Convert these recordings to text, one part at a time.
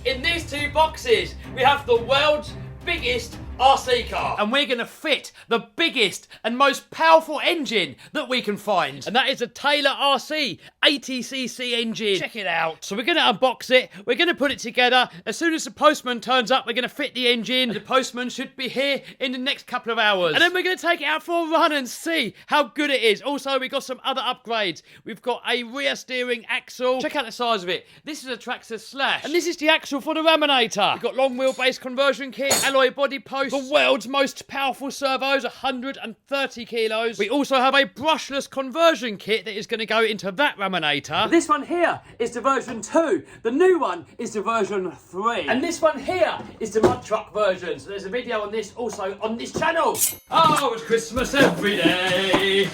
in these two boxes, we have the world's biggest RC car. And we're going to fit the biggest and most powerful engine that we can find. And that is a Taylor RC 80cc engine. Check it out. So we're going to unbox it. We're going to put it together. As soon as the postman turns up, we're going to fit the engine. And the postman should be here in the next couple of hours. And then we're going to take it out for a run and see how good it is. Also, we've got some other upgrades. We've got a rear steering axle. Check out the size of it. This is a Traxxas Slash. And this is the axle for the Raminator. We've got long wheelbase conversion kit, alloy body post, the world's most powerful servos, 130 kilos. We also have a brushless conversion kit that is going to go into that Raminator. This one here is the version 2. The new one is the version 3. And this one here is the mud truck version. So there's a video on this also on this channel. Oh, it's Christmas every day.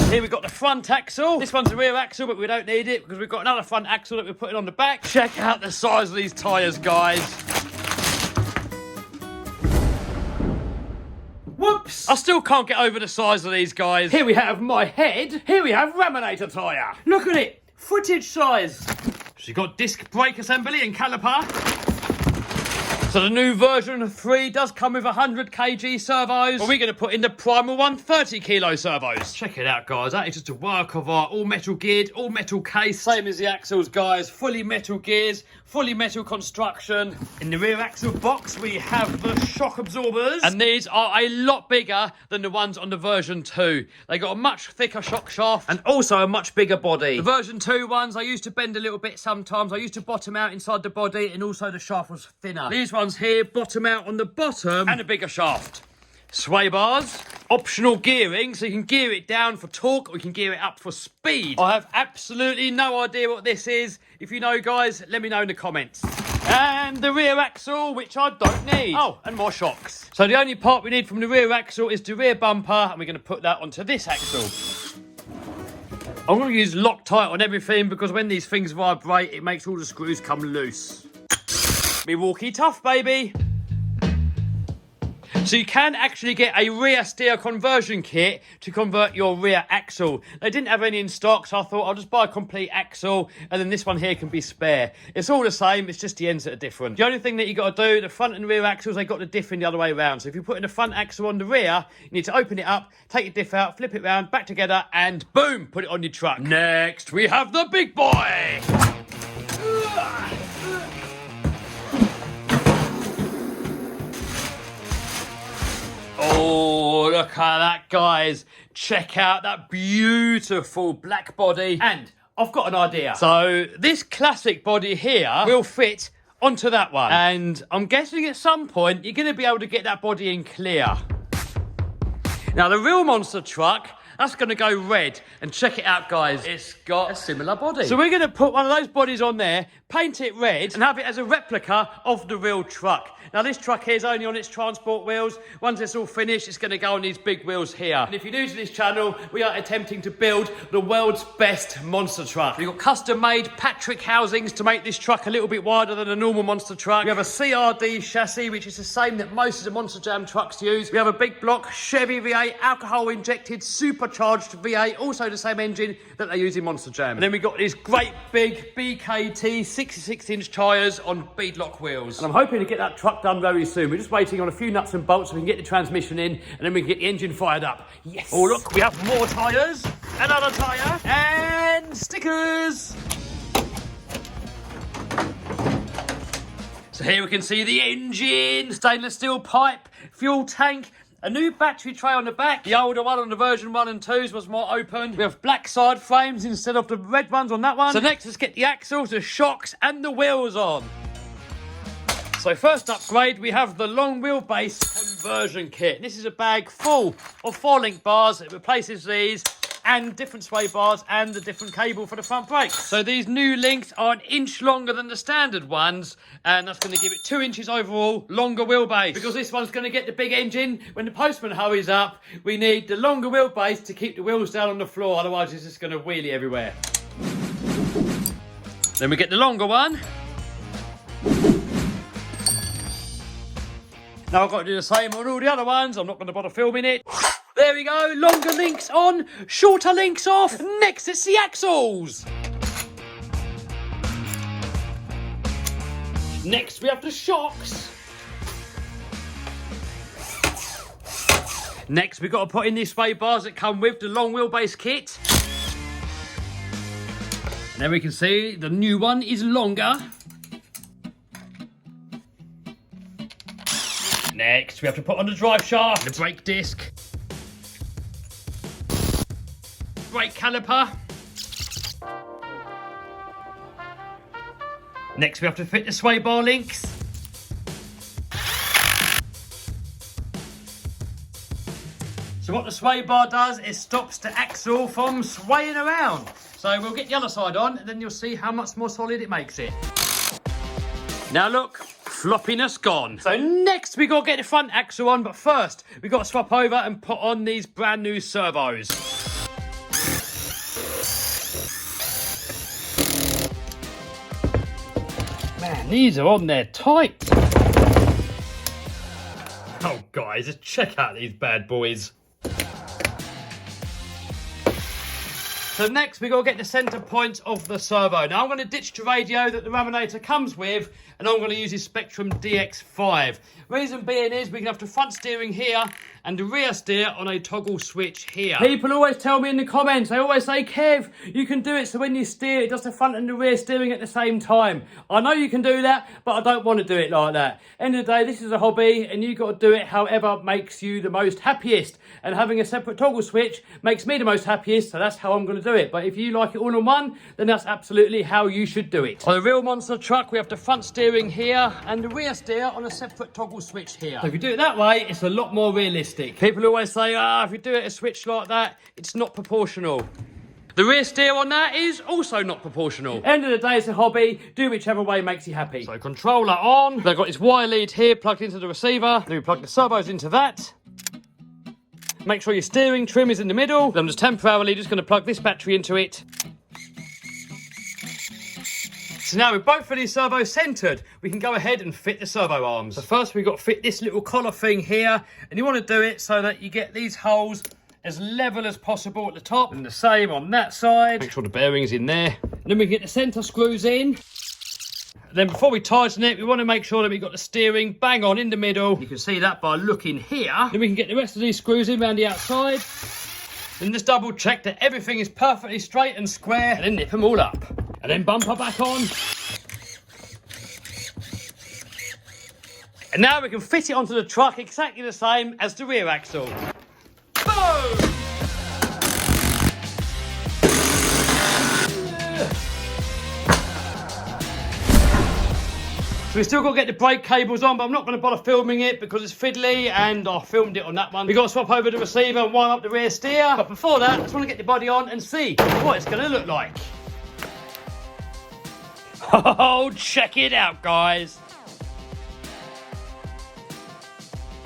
Here we've got the front axle. This one's the rear axle, but we don't need it because we've got another front axle that we're putting on the back. Check out the size of these tyres, guys. Whoops! I still can't get over the size of these guys. Here we have my head. Here we have Raminator tyre. Look at it. Footage size. So you've got disc brake assembly and caliper. So the new version 3 does come with 100 kg servos. But we're going to put in the primal 130 kilo servos. Check it out, guys. That is just a work of art. All metal geared, all metal case. Same as the axles, guys. Fully metal gears, fully metal construction. In the rear axle box, we have the shock absorbers. And these are a lot bigger than the ones on the version 2. They got a much thicker shock shaft and also a much bigger body. The version 2 ones, I used to bend a little bit sometimes. I used to bottom out inside the body and also the shaft was thinner. These ones here bottom out on the bottom and a bigger shaft. Sway bars, optional gearing, so you can gear it down for torque or you can gear it up for speed. I have absolutely no idea what this is. If you know, guys, let me know in the comments. And the rear axle, which I don't need. Oh, and more shocks. So the only part we need from the rear axle is the rear bumper, and we're going to put that onto this axle. I'm going to use Loctite on everything because when these things vibrate, it makes all the screws come loose. Me walkie tough, baby. So you can actually get a rear steer conversion kit to convert your rear axle. They didn't have any in stock, so I thought I'll just buy a complete axle, and then this one here can be spare. It's all the same, it's just the ends that are different. The only thing that you got to do, the front and rear axles, they got the diff in the other way around. So if you put in the front axle on the rear, you need to open it up, take your diff out, flip it round, back together, and boom, put it on your truck. Next, we have the big boy. Oh, look at that, guys. Check out that beautiful black body. And I've got an idea. So this classic body here will fit onto that one. And I'm guessing at some point, you're going to be able to get that body in clear. Now, the real monster truck, that's going to go red. And check it out, guys. It's got a similar body. So we're going to put one of those bodies on there, paint it red, and have it as a replica of the real truck. Now, this truck here is only on its transport wheels. Once it's all finished, it's going to go on these big wheels here. And if you're new to this channel, we are attempting to build the world's best monster truck. We've got custom-made Patrick housings to make this truck a little bit wider than a normal monster truck. We have a CRD chassis, which is the same that most of the Monster Jam trucks use. We have a big block Chevy V8, alcohol-injected, supercharged V8, also the same engine that they use in Monster Jam. And then we've got these great big BKT 66-inch tyres on beadlock wheels. And I'm hoping to get that truck done very soon. We're just waiting on a few nuts and bolts so we can get the transmission in and then we can get the engine fired up. Yes! Oh, look, we have more tyres, another tyre, and stickers! So here we can see the engine, stainless steel pipe, fuel tank, a new battery tray on the back. The older one on the version 1 and 2s was more open. We have black side frames instead of the red ones on that one. So next, let's get the axles, the shocks, and the wheels on. So first upgrade, we have the long wheelbase conversion kit. This is a bag full of 4-link bars. It replaces these and different sway bars and the different cable for the front brakes. So these new links are 1 inch longer than the standard ones, and that's going to give it 2 inches overall longer wheelbase. Because this one's going to get the big engine, when the postman hurries up, we need the longer wheelbase to keep the wheels down on the floor, otherwise it's just going to wheelie everywhere. Then we get the longer one. Now I've got to do the same on all the other ones. I'm not going to bother filming it. There we go. Longer links on, shorter links off. Next, it's the axles. Next, we have the shocks. Next, we've got to put in these sway bars that come with the long wheelbase kit. And then we can see the new one is longer. Next, we have to put on the drive shaft, the brake disc, brake caliper. Next, we have to fit the sway bar links. So what the sway bar does is stops the axle from swaying around. So we'll get the other side on and then you'll see how much more solid it makes it. Now look, floppiness gone. So next we got to get the front axle on, but first we got to swap over and put on these brand new servos. Man, these are on there tight. Oh guys, just check out these bad boys. So next we got to get the centre point of the servo. Now I'm going to ditch the radio that the Raminator comes with and I'm going to use his Spectrum DX5. Reason being is we can have the front steering here and the rear steer on a toggle switch here. People always tell me in the comments, they always say, Kev, you can do it so when you steer it does the front and the rear steering at the same time. I know you can do that, but I don't want to do it like that. End of the day, this is a hobby and you got to do it however makes you the most happiest. And having a separate toggle switch makes me the most happiest, so that's how I'm going to do it. But if you like it all in one, then that's absolutely how you should do it. On the real monster truck, we have the front steering here and the rear steer on a separate toggle switch here. So if you do it that way, it's a lot more realistic. People always say, if you do it a switch like that, it's not proportional. The rear steer on that is also not proportional. End of the day, it's a hobby. Do whichever way makes you happy. So controller on. They've got this wire lead here plugged into the receiver. Then we plug the servos into that. Make sure your steering trim is in the middle. I'm just temporarily just going to plug this battery into it. So now with both of these servos centred, we can go ahead and fit the servo arms. So first we've got to fit this little collar thing here, and you want to do it so that you get these holes as level as possible at the top, and the same on that side. Make sure the bearing's in there. And then we can get the centre screws in. And then before we tighten it, we want to make sure that we've got the steering bang on in the middle. You can see that by looking here. Then we can get the rest of these screws in around the outside. Then just double check that everything is perfectly straight and square, and then nip them all up. And then bumper back on. And now we can fit it onto the truck exactly the same as the rear axle. Boom! So we still got to get the brake cables on, but I'm not going to bother filming it because it's fiddly and I filmed it on that one. We've got to swap over the receiver and wind up the rear steer. But before that, I just want to get the body on and see what it's going to look like. Oh, check it out, guys.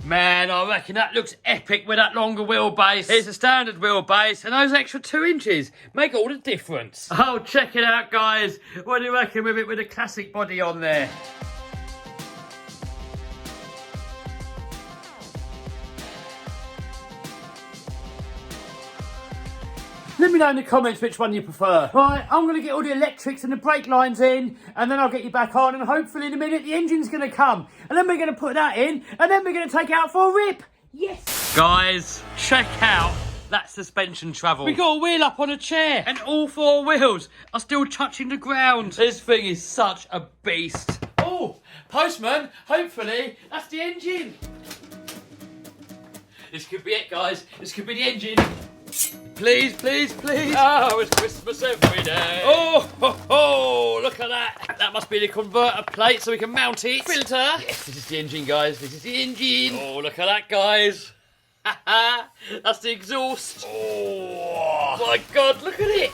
Man, I reckon that looks epic with that longer wheelbase. Here's a standard wheelbase, and those extra 2 inches make all the difference. Oh, check it out, guys. What do you reckon with it with a classic body on there? Let me know in the comments which one you prefer. Right, I'm going to get all the electrics and the brake lines in, and then I'll get you back on, and hopefully in a minute the engine's going to come. And then we're going to put that in, and then we're going to take it out for a rip. Yes! Guys, check out that suspension travel. We got a wheel up on a chair, and all 4 wheels are still touching the ground. This thing is such a beast. Oh, postman, hopefully that's the engine. This could be it, guys. This could be the engine. Please, please, please. Oh, it's Christmas every day. Oh, ho, ho, look at that. That must be the converter plate so we can mount it. Filter. Yes, this is the engine, guys. This is the engine. Oh, look at that, guys. That's the exhaust. Oh, my God, look at it.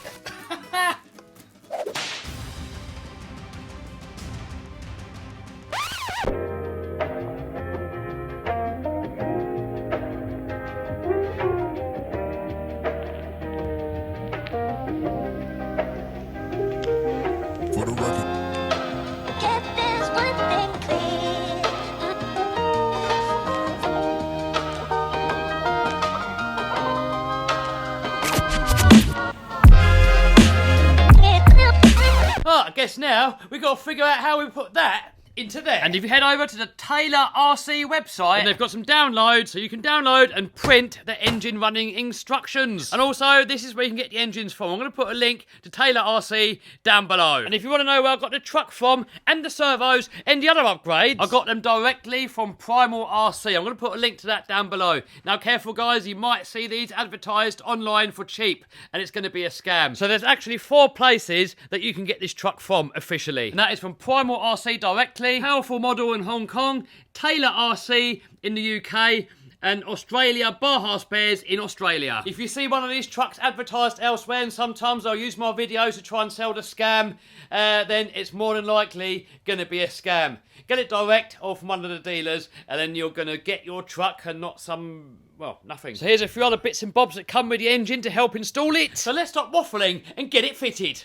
I guess now we've got to figure out how we put that into there. And if you head over to the Taylor RC website, they've got some downloads, so you can download and print the engine running instructions. And also, this is where you can get the engines from. I'm going to put a link to Taylor RC down below. And if you want to know where I got the truck from, and the servos, and the other upgrades, I got them directly from Primal RC. I'm going to put a link to that down below. Now, careful guys, you might see these advertised online for cheap, and it's going to be a scam. So there's actually 4 places that you can get this truck from officially. And that is from Primal RC directly, Powerful Model in Hong Kong, Taylor RC in the UK, and Australia, Baja Spares in Australia. If you see one of these trucks advertised elsewhere, and sometimes I'll use my videos to try and sell the scam, then it's more than likely going to be a scam. Get it direct or from one of the dealers, and then you're going to get your truck and not some, well, nothing. So here's a few other bits and bobs that come with the engine to help install it. So let's stop waffling and get it fitted.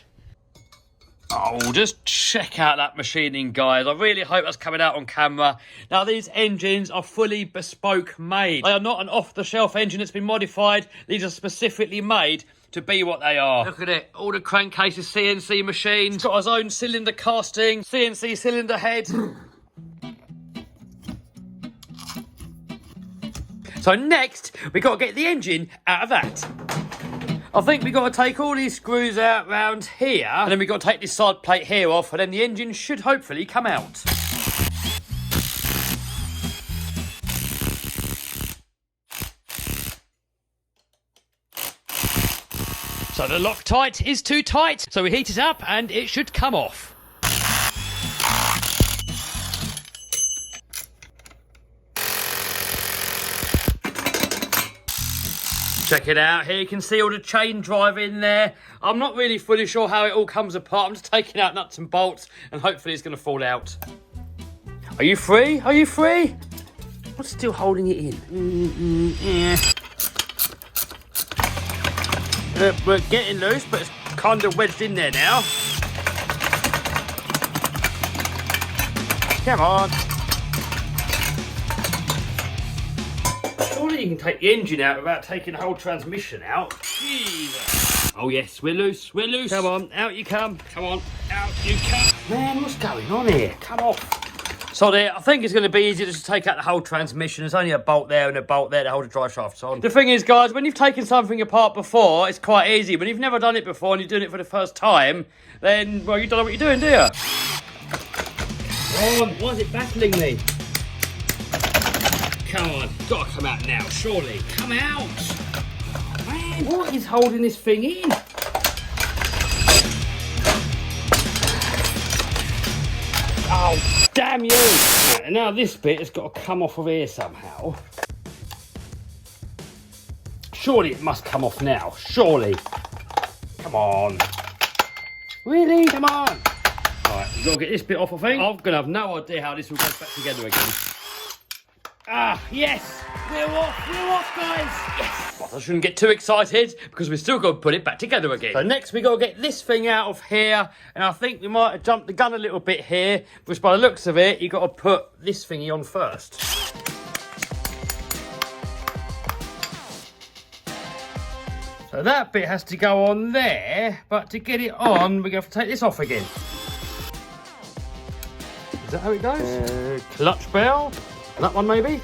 Oh, just check out that machining, guys. I really hope that's coming out on camera. Now, these engines are fully bespoke made. They are not an off-the-shelf engine that's been modified. These are specifically made to be what they are. Look at it. All the crankcases, CNC machines. It's got its own cylinder casting, CNC cylinder head. So next, we've got to get the engine out of that. I think we've got to take all these screws out round here, and then we've got to take this side plate here off, and then the engine should hopefully come out. So the Loctite is too tight, so we heat it up and it should come off. Check it out, here you can see all the chain drive in there. I'm not really fully sure how it all comes apart. I'm just taking out nuts and bolts and hopefully it's going to fall out. Are you free? Are you free? I'm still holding it in. Yeah. We're getting loose, but it's kind of wedged in there now. Come on. Surely you can take the engine out without taking the whole transmission out. Jesus. Oh yes, we're loose, we're loose. Come on, out you come. Come on, out you come. Man, what's going on here? Come off. So there, I think it's going to be easier just to take out the whole transmission. There's only a bolt there and a bolt there to hold the drive shafts on. The thing is, guys, when you've taken something apart before, it's quite easy. When you've never done it before and you're doing it for the first time, then, well, you don't know what you're doing, do you? Oh, why is it battling me? Come on, gotta come out now, surely. Come out! Oh, man, what is holding this thing in? Oh, damn you! Right, and now this bit has got to come off of here somehow. Surely it must come off now, surely. Come on. Really? Come on! Alright, we've got to get this bit off, I think. I'm gonna have no idea how this will go back together again. Ah, yes! We're off, guys! Yes! But I shouldn't get too excited, because we've still got to put it back together again. So next we've got to get this thing out of here, and I think we might have jumped the gun a little bit here, which by the looks of it, you've got to put this thingy on first. So that bit has to go on there, but to get it on, we're going to have to take this off again. Is that how it goes? Clutch bell. That one maybe?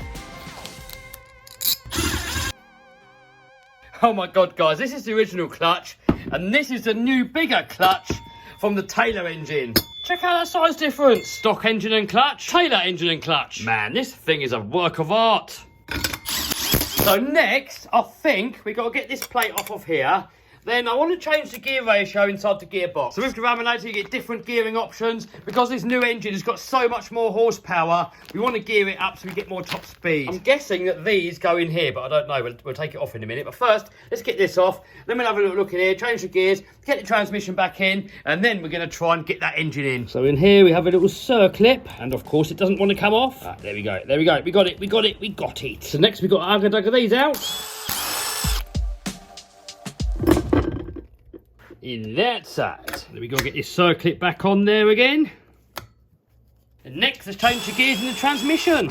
Oh my god, guys, this is the original clutch, and this is the new bigger clutch from the Taylor engine. Check out that size difference. Stock engine and clutch, Taylor engine and clutch. Man, this thing is a work of art. So next, I think we've got to get this plate off of here. Then I want to change the gear ratio inside the gearbox. So with the Raminator, you get different gearing options. Because this new engine has got so much more horsepower, we want to gear it up so we get more top speed. I'm guessing that these go in here, but I don't know. We'll take it off in a minute. But first, let's get this off. Then we'll have a little look in here, change the gears, get the transmission back in, and then we're going to try and get that engine in. So in here, we have a little circlip, and of course, it doesn't want to come off. Ah, there we go. There we go. We got it. We got it. We got it. So next, we've got to ugga-dugga these out. In that side. Then we got to get this circlip back on there again. And next, let's change the gears in the transmission.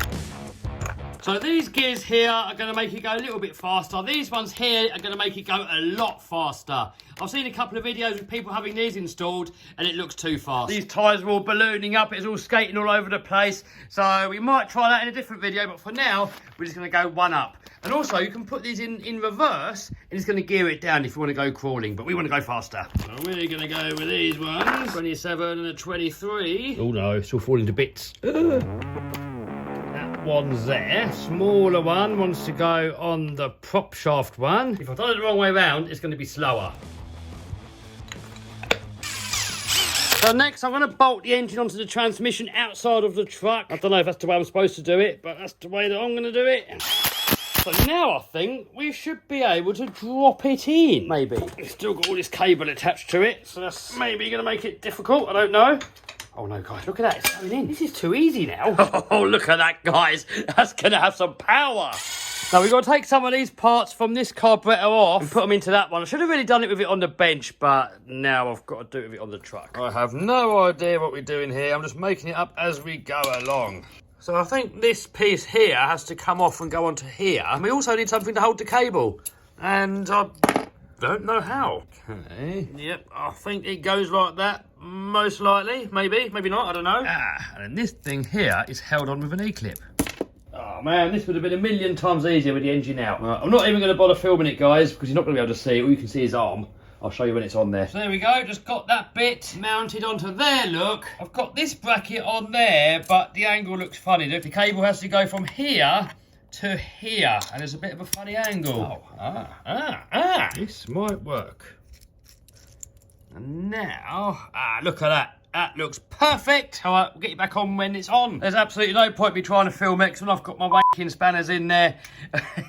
So these gears here are going to make it go a little bit faster. These ones here are going to make it go a lot faster. I've seen a couple of videos with people having these installed and it looks too fast. These tyres are all ballooning up, it's all skating all over the place. So we might try that in a different video, but for now, we're just going to go one up. And also, you can put these in reverse, and it's going to gear it down if you want to go crawling, but we want to go faster. So we're going to go with these ones, 27 and a 23. Oh no, it's all falling to bits. That one's there. Smaller one wants to go on the prop shaft one. If I've done it the wrong way around, it's going to be slower. So next, I'm going to bolt the engine onto the transmission outside of the truck. I don't know if that's the way I'm supposed to do it, but that's the way that I'm going to do it. So now I think we should be able to drop it in, maybe. It's still got all this cable attached to it, so that's maybe going to make it difficult, I don't know. Oh no, guys, look at that, it's going in. This is too easy now. Oh, look at that, guys. That's going to have some power. Now, we've got to take some of these parts from this carburetor off and put them into that one. I should have really done it with it on the bench, but now I've got to do it with it on the truck. I have no idea what we're doing here. I'm just making it up as we go along. So I think this piece here has to come off and go onto here. And we also need something to hold the cable. And I don't know how. Okay. Yep, I think it goes like that. Most likely. Maybe not, I don't know. And then this thing here is held on with an E-clip. Oh man, this would have been a million times easier with the engine out. Right, I'm not even going to bother filming it, guys, because you're not going to be able to see it. All you can see is arm. I'll show you when it's on there. So there we go, just got that bit mounted onto there, look. I've got this bracket on there, but the angle looks funny. Look, the cable has to go from here to here, and there's a bit of a funny angle. Oh, this might work. And now, look at that. That looks perfect. All right, we'll get you back on when it's on. There's absolutely no point me trying to film it, because when I've got my wanking spanners in there,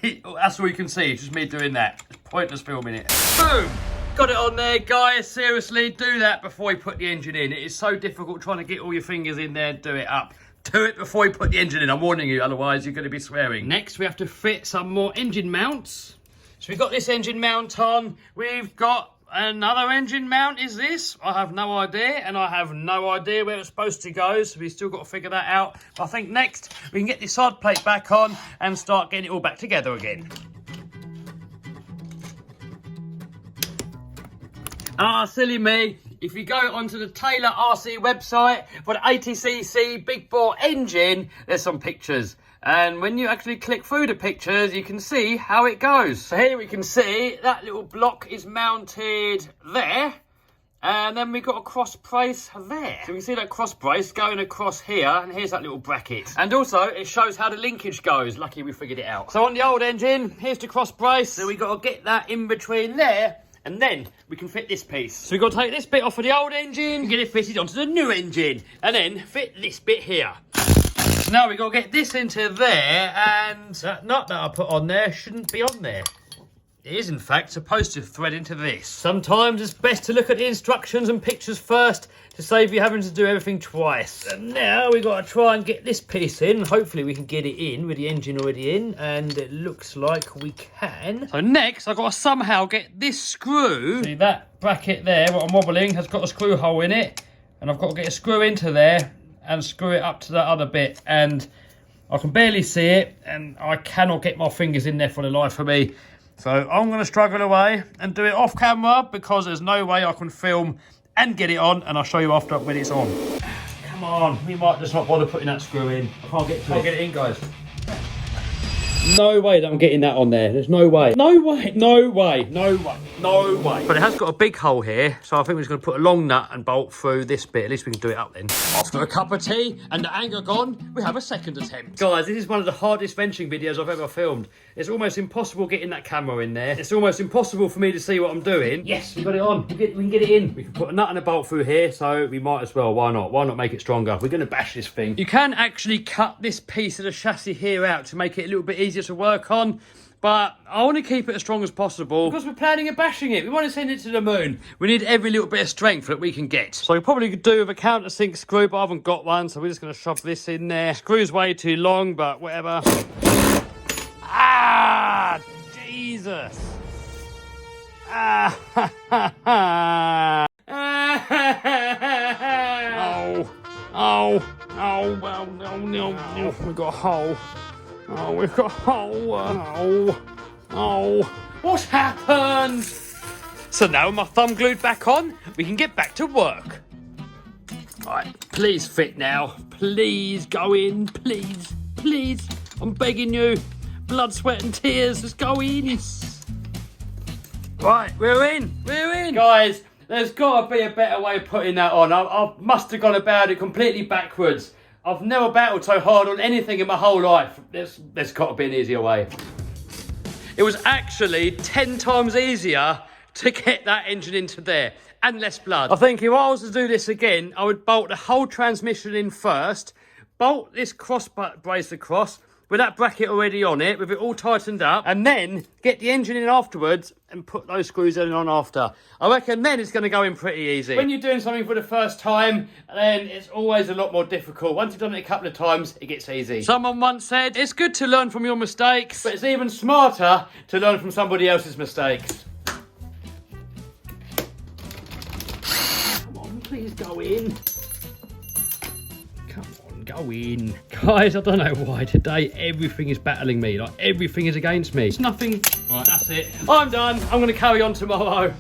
that's all you can see. It's just me doing that. It's pointless filming it. Boom. Got it on there, guys. Seriously, do that before you put the engine in. It is so difficult trying to get all your fingers in there and do it up. Do it before you put the engine in. I'm warning you, otherwise you're going to be swearing. Next, we have to fit some more engine mounts. So we've got this engine mount on. We've got another engine mount. Is this? I have no idea, and I have no idea where it's supposed to go, so we've still got to figure that out. But I think next, we can get this side plate back on and start getting it all back together again. Silly me. If you go onto the Taylor RC website for the 80cc big bore engine, there's some pictures. And when you actually click through the pictures, you can see how it goes. So here we can see that little block is mounted there. And then we've got a cross brace there. So we can see that cross brace going across here, and here's that little bracket. And also, it shows how the linkage goes. Lucky we figured it out. So on the old engine, here's the cross brace. So we've got to get that in between there, and then we can fit this piece. So we've got to take this bit off of the old engine, get it fitted onto the new engine, and then fit this bit here. So now we've got to get this into there, and that nut that I put on there shouldn't be on there. It is, in fact, supposed to thread into this. Sometimes it's best to look at the instructions and pictures first to save you having to do everything twice. And now we've got to try and get this piece in. Hopefully we can get it in with the engine already in, and it looks like we can. So next, I've got to somehow get this screw. See that bracket there, what I'm wobbling, has got a screw hole in it, and I've got to get a screw into there and screw it up to that other bit, and I can barely see it, and I cannot get my fingers in there for the life of me. So I'm going to struggle away and do it off camera, because there's no way I can film and get it on, and I'll show you after when it's on. Come on, we might just not bother putting that screw in. I can't get to it. I'll get it in, guys. No way that I'm getting that on there. There's no way. No way. No way. No way. No way. But it has got a big hole here, so I think we're just going to put a long nut and bolt through this bit. At least we can do it up then. After a cup of tea and the anger gone, we have a second attempt. Guys, this is one of the hardest wrenching videos I've ever filmed. It's almost impossible getting that camera in there. It's almost impossible for me to see what I'm doing. Yes, we got it on. We can get it in. We can put a nut and a bolt through here, so we might as well. Why not? Why not make it stronger? We're going to bash this thing. You can actually cut this piece of the chassis here out to make it a little bit easier to work on. But I want to keep it as strong as possible, because we're planning on bashing it. We want to send it to the moon. We need every little bit of strength that we can get. So we probably could do with a countersink screw, but I haven't got one, so we're just going to shove this in there. Screw's way too long, but whatever. Ah, Jesus. Ah, ha, ha, ha. Oh, oh, oh, well, no, we got a hole. Oh, we've got a hole. Oh, oh. What's happened? So now with my thumb glued back on, we can get back to work. Right, please fit now. Please go in, please, please. I'm begging you. Blood, sweat and tears, just go in. Yes. Right, we're in. Guys, there's got to be a better way of putting that on. I must have gone about it completely backwards. I've never battled so hard on anything in my whole life. There's got to be an easier way. It was actually 10 times easier to get that engine into there. And less blood. I think if I was to do this again, I would bolt the whole transmission in first, bolt this cross brace across, with that bracket already on it, with it all tightened up, and then get the engine in afterwards and put those screws in on after. I reckon then it's going to go in pretty easy. When you're doing something for the first time, then it's always a lot more difficult. Once you've done it a couple of times, it gets easy. Someone once said, it's good to learn from your mistakes, but it's even smarter to learn from somebody else's mistakes. Please go in. Come on, go in. Guys, I don't know why today everything is battling me. Like, everything is against me. It's nothing. Right, that's it. I'm done. I'm going to carry on tomorrow.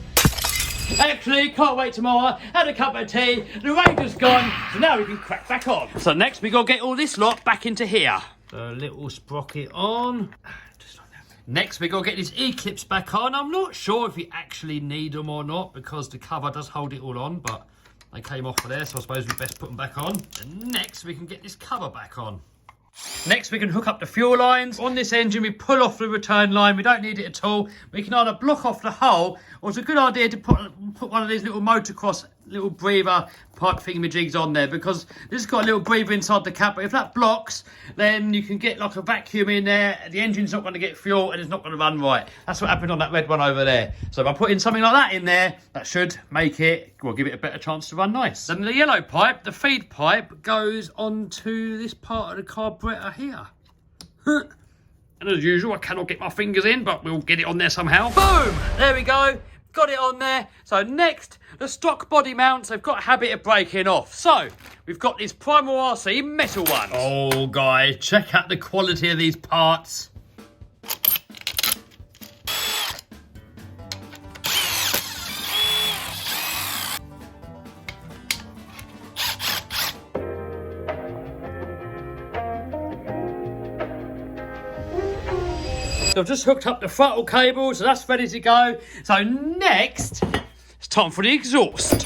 Actually, can't wait tomorrow. Had a cup of tea. The Ranger's gone. So now we can crack back on. So next, we got to get all this lot back into here. The little sprocket on. Next, we got to get these E-clips back on. I'm not sure if you actually need them or not because the cover does hold it all on, but they came off of there, so I suppose we best put them back on. And next, we can get this cover back on. Next, we can hook up the fuel lines. On this engine, we pull off the return line. We don't need it at all. We can either block off the hull, or it's a good idea to put one of these little motocross, little breather pipe thingamajigs on there, because this has got a little breather inside the cap. But if that blocks, then you can get like a vacuum in there. The engine's not going to get fuel and it's not going to run right. That's what happened on that red one over there. So by putting something like that in there, that should make it, well, give it a better chance to run nice. Then the yellow pipe, the feed pipe, goes onto this part of the carburetor here. And as usual, I cannot get my fingers in, but we'll get it on there somehow. Boom! There we go. Got it on there. So next, the stock body mounts have got a habit of breaking off. So we've got these Primal RC metal ones. Oh, guys, check out the quality of these parts. So I've just hooked up the throttle cable, so that's ready to go. So next, it's time for the exhaust.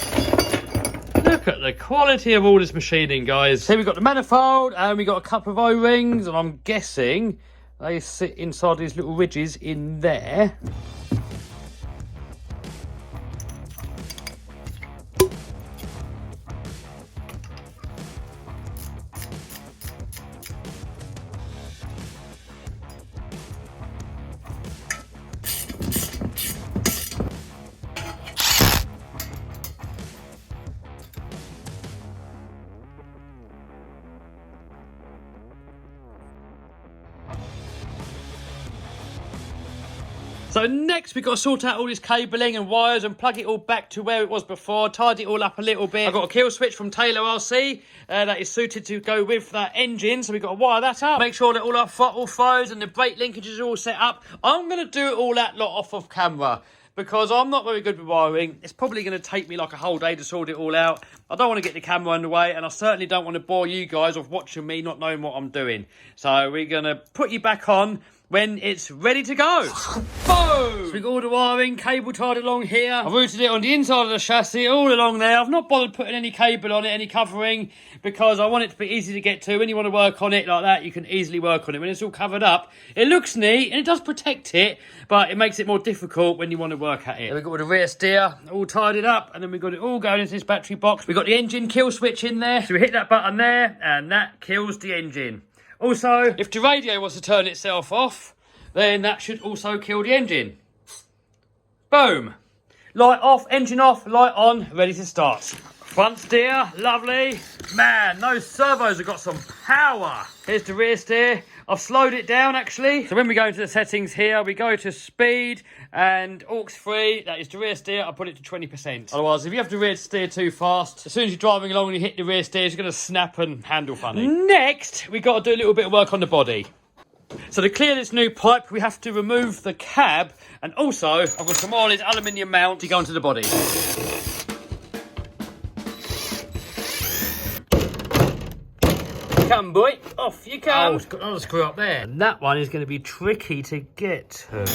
Look at the quality of all this machining, guys. Here we've got the manifold, and we've got a couple of O-rings, and I'm guessing they sit inside these little ridges in there. So next we've got to sort out all this cabling and wires and plug it all back to where it was before, tidy it all up a little bit. I've got a kill switch from Taylor RC that is suited to go with that engine, so we've got to wire that up. Make sure that all our throttle flows and the brake linkages are all set up. I'm going to do all that lot off camera, because I'm not very good with wiring. It's probably going to take me like a whole day to sort it all out. I don't want to get the camera in the way, and I certainly don't want to bore you guys with watching me not knowing what I'm doing. So we're going to put you back on when it's ready to go. Boom! So we've got all the wiring, cable tied along here. I've routed it on the inside of the chassis, all along there. I've not bothered putting any cable on it, any covering, because I want it to be easy to get to. When you want to work on it like that, you can easily work on it. When it's all covered up, it looks neat, and it does protect it, but it makes it more difficult when you want to work at it. Then we've got the rear steer all tied up, and then we've got it all going into this battery box. We've got the engine kill switch in there, so we hit that button there, and that kills the engine. Also, if the radio was to turn itself off, then that should also kill the engine. Boom. Light off, engine off, light on, ready to start. Front steer, lovely. Man, those servos have got some power. Here's the rear steer. I've slowed it down, actually. So when we go into the settings here, we go to speed and aux 3. That is the rear steer. I put it to 20%. Otherwise, if you have the rear steer too fast, as soon as you're driving along and you hit the rear steer, it's going to snap and handle funny. Next, we got to do a little bit of work on the body. So to clear this new pipe, we have to remove the cab, and also I've got some oil aluminium mount to go onto the body. Come, boy, off you come. Oh, it's got another screw up there. And that one is going to be tricky to get to.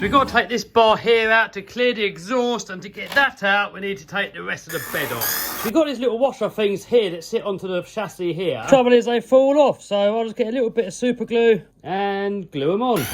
We've got to take this bar here out to clear the exhaust, and to get that out we need to take the rest of the bed off. We've got these little washer things here that sit onto the chassis here. Trouble is they fall off, so I'll just get a little bit of super glue and glue them on.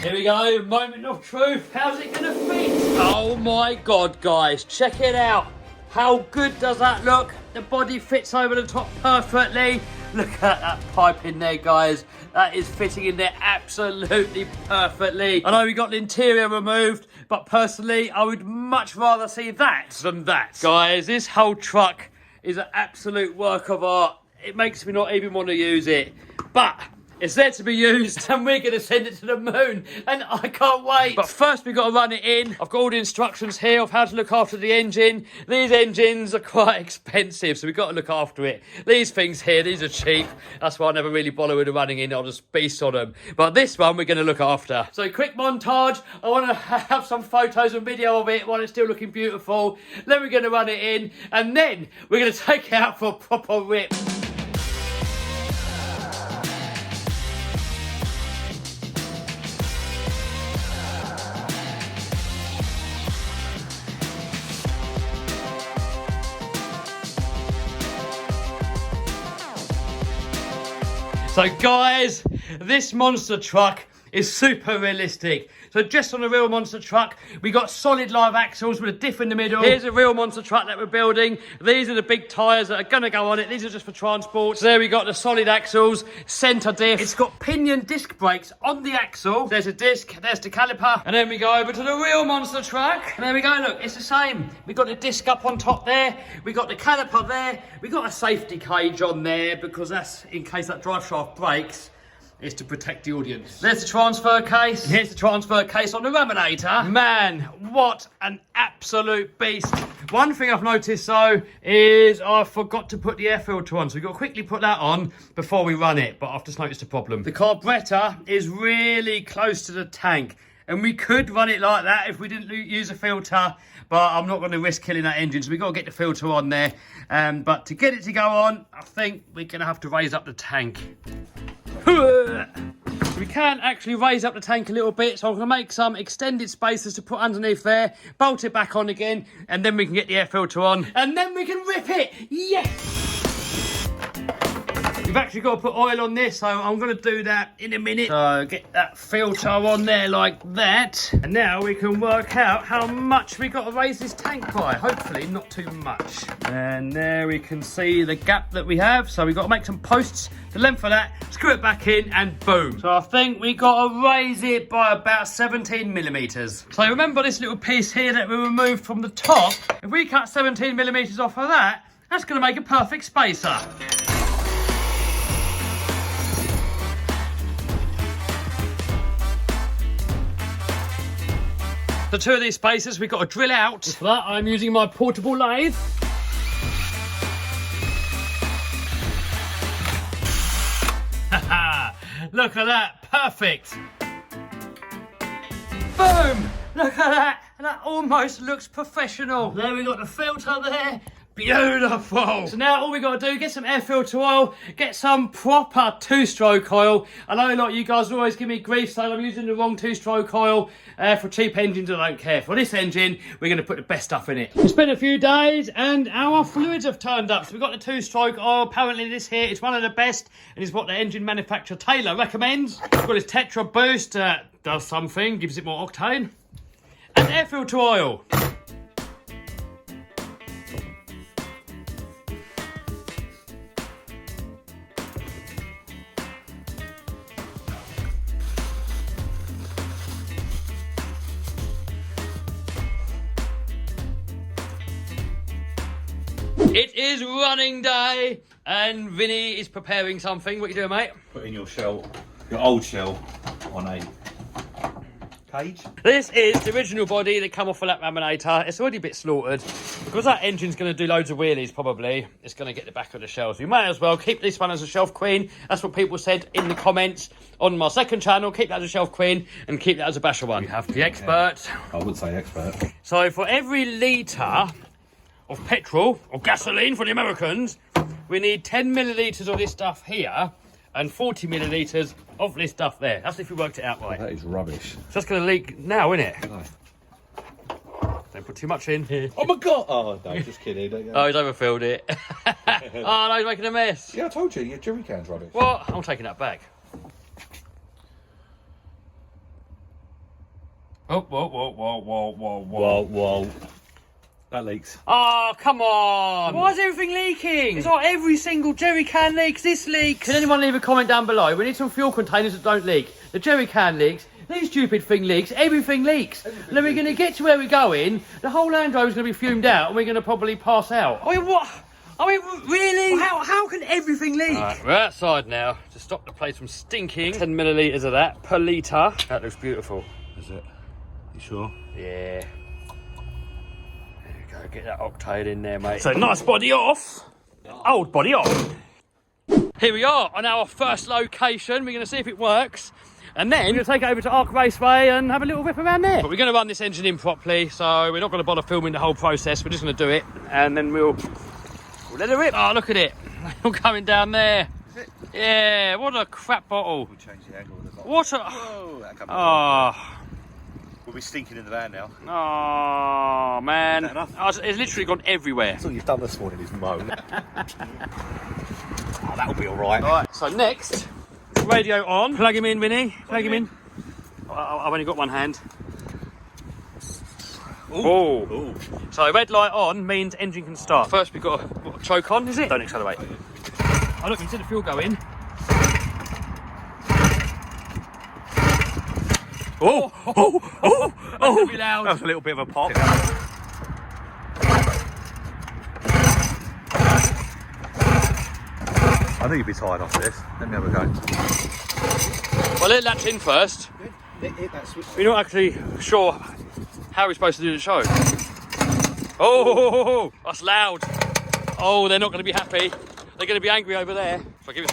Here we go, moment of truth. How's it gonna fit? Oh my God, guys, check it out. How good does that look? The body fits over the top perfectly. Look at that pipe in there, guys. That is fitting in there absolutely perfectly. I know we got the interior removed, but personally, I would much rather see that than that. Guys, this whole truck is an absolute work of art. It makes me not even want to use it. But it's there to be used, and we're going to send it to the moon, and I can't wait. But first we've got to run it in. I've got all the instructions here of how to look after the engine. These engines are quite expensive, so we've got to look after it. These things here, these are cheap. That's why I never really bother with the running in. I'll just beast on them. But this one we're going to look after. So quick montage. I want to have some photos and video of it while it's still looking beautiful. Then we're going to run it in, and then we're going to take it out for a proper rip. So guys, this monster truck is super realistic. So just on a real monster truck, we got solid live axles with a diff in the middle. Here's a real monster truck that we're building. These are the big tyres that are going to go on it. These are just for transport. So there we got the solid axles, centre diff. It's got pinion disc brakes on the axle. There's a disc, there's the caliper. And then we go over to the real monster truck. And there we go, look, it's the same. We got the disc up on top there. We got the caliper there. We got a safety cage on there because that's in case that drive shaft breaks. Is to protect the audience. There's the transfer case. And here's the transfer case on the Raminator. Man, what an absolute beast. One thing I've noticed though is I forgot to put the air filter on, so we've got to quickly put that on before we run it, but I've just noticed a problem. The carburettor is really close to the tank, and we could run it like that if we didn't use a filter, but I'm not going to risk killing that engine, so we've got to get the filter on there. But to get it to go on, I think we're going to have to raise up the tank. We can actually raise up the tank a little bit, so I'm going to make some extended spacers to put underneath there, bolt it back on again, and then we can get the air filter on, and then we can rip it. Yes! We've actually got to put oil on this, so I'm going to do that in a minute. So get that filter on there like that, and now we can work out how much we got to raise this tank by. Hopefully not too much. And there we can see the gap that we have, so we've got to make some posts the length of that, screw it back in, and boom. So I think we got to raise it by about 17 millimeters. So remember this little piece here that we removed from the top? If we cut 17 millimeters off of that, that's going to make a perfect spacer. The two of these spacers we've got to drill out. For that, I'm using my portable lathe. Look at that, perfect. Boom! Look at that, that almost looks professional. There we got the filter there. Beautiful. So now all we got to do, get some air filter oil, get some proper two-stroke oil. I know a lot of you guys always give me grief saying I'm using the wrong two-stroke oil. For cheap engines, I don't care. For this engine, we're going to put the best stuff in it. It's been a few days and our fluids have turned up. So we've got the two-stroke oil. Apparently this here is one of the best and is what the engine manufacturer Taylor recommends. We've got this Tetra Boost, does something, gives it more octane. And air filter oil. It is running day, and Vinny is preparing something. What are you doing, mate? Putting your old shell, on a cage. This is the original body that come off of that laminator. It's already a bit slaughtered. Because that engine's going to do loads of wheelies, probably, it's going to get the back of the shells. We may as well keep this one as a shelf queen. That's what people said in the comments on my second channel. Keep that as a shelf queen and keep that as a basher one. We have the expert. I would say expert. So for every litre of petrol, or gasoline for the Americans, we need 10 millilitres of this stuff here and 40 millilitres of this stuff there. That's if we worked it out right. That is rubbish. It's just going to leak now, isn't it? No. Don't put too much in. Oh my god! Oh no, just kidding. Oh, he's overfilled it. Oh no, he's making a mess. Yeah, I told you, your jerry can's rubbish. What? I'm taking that back. Oh, whoa. That leaks. Oh, come on. Why is everything leaking? It's not every single jerry can leaks. This leaks. Can anyone leave a comment down below? We need some fuel containers that don't leak. The jerry can leaks. This stupid thing leaks. Everything leaks. And then we're going to get to where we're going. The whole Land Rover's going to be fumed out and we're going to probably pass out. I mean, what? I mean, really? Well, how can everything leak? Right, we're outside now to stop the place from stinking. 10 millilitres of that per litre. That looks beautiful. Is it? You sure? Yeah. There you go. Get that octane in there, mate. So nice body off. Old body off. Here we are on our first location. We're going to see if it works. And then we're going to take it over to Arc Raceway and have a little whip around there. But we're going to run this engine in properly, so we're not going to bother filming the whole process. We're just going to do it, and then we'll let it rip. Oh, look at it. All coming down there. Is it? Yeah, what a crap bottle. We'll change the angle of the bottle. What a... Whoa, that comes We'll be stinking in the van now. Oh, man. Is that enough? Oh, it's literally gone everywhere. That's all you've done this morning is moan. Oh, that'll be all right. Right, so next... radio on. Plug him in, Vinny. Plug him in. I've only got one hand. Oh. Ooh. So red light on means engine can start. First we've got a choke on, is it? Don't accelerate. Oh look, you can see the fuel go in. Oh. That's gonna be loud. That was a little bit of a pop. I think you'd be tired after this. Let me have a go. Well, let it latch in first. Hit that switch. We're not actually sure how we're supposed to do the show. Oh, that's loud. Oh, they're not going to be happy. They're going to be angry over there. So give it.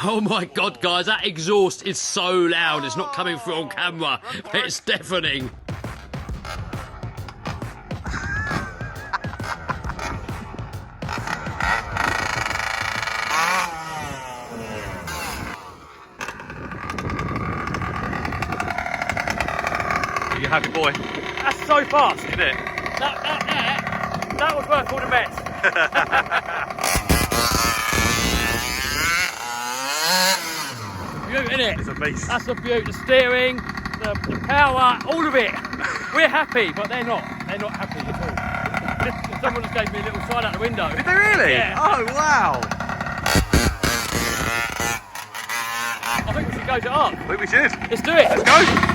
Oh my God, guys, that exhaust is so loud. It's not coming through on camera, but it's deafening. Are you happy, boy? That's so fast, isn't it? That was worth all the mess. Beaut, innit? It's a beast. That's a beaut. The steering, the power, all of it. We're happy, but they're not. They're not happy at all. Someone just gave me a little sign out the window. Did they really? Yeah. Oh, wow. I think we should go to Arc. I think we should. Let's do it. Let's go.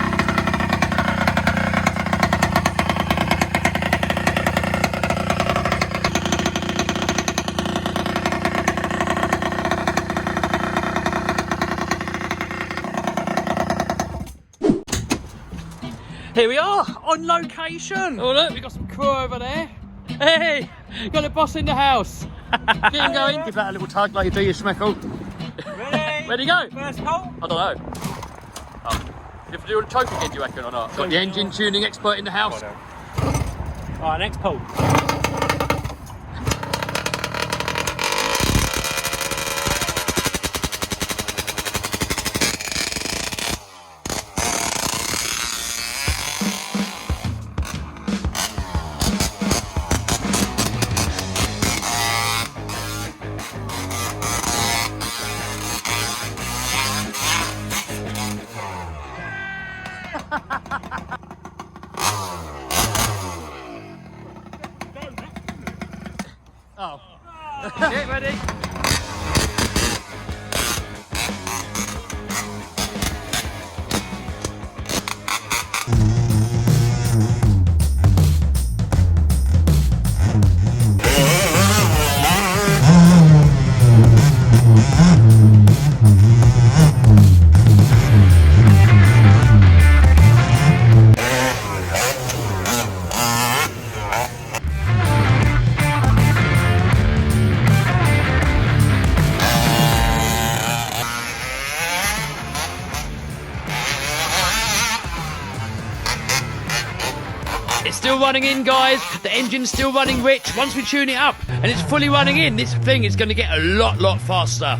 Here we are, on location. Oh look, we've got some crew over there. Hey, got a boss in the house. Get him going. Give that a little tug like you do your schmeckle. Ready? Ready, go. First hole? I don't know. Oh. You have to do a choke again, do you reckon, or not? Got the engine tuning expert in the house. Alright, next pull. Oh. Get ready. It's still running in, guys. The engine's still running rich. Once we tune it up and it's fully running in, this thing is going to get a lot faster.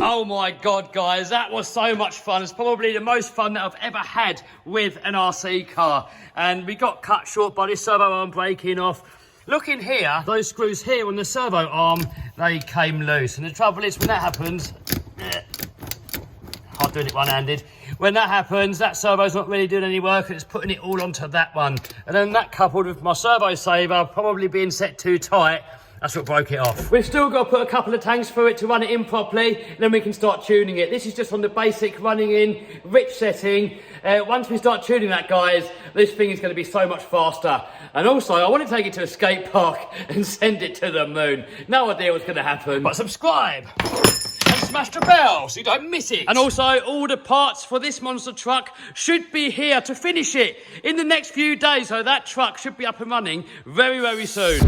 Oh my God, guys, that was so much fun. It's probably the most fun that I've ever had with an RC car. And we got cut short by this servo arm breaking off. Look in here, those screws here on the servo arm, they came loose. And the trouble is, when that happens, I'm doing it one-handed. When that happens, that servo's not really doing any work and it's putting it all onto that one. And then that coupled with my servo saver probably being set too tight, that's what broke it off. We've still got to put a couple of tanks through it to run it in properly, and then we can start tuning it. This is just on the basic running in, rich setting. Once we start tuning that, guys, this thing is going to be so much faster. And also, I want to take it to a skate park and send it to the moon. No idea what's going to happen. But subscribe and smash the bell so you don't miss it. And also, all the parts for this monster truck should be here to finish it in the next few days. So that truck should be up and running very, very soon.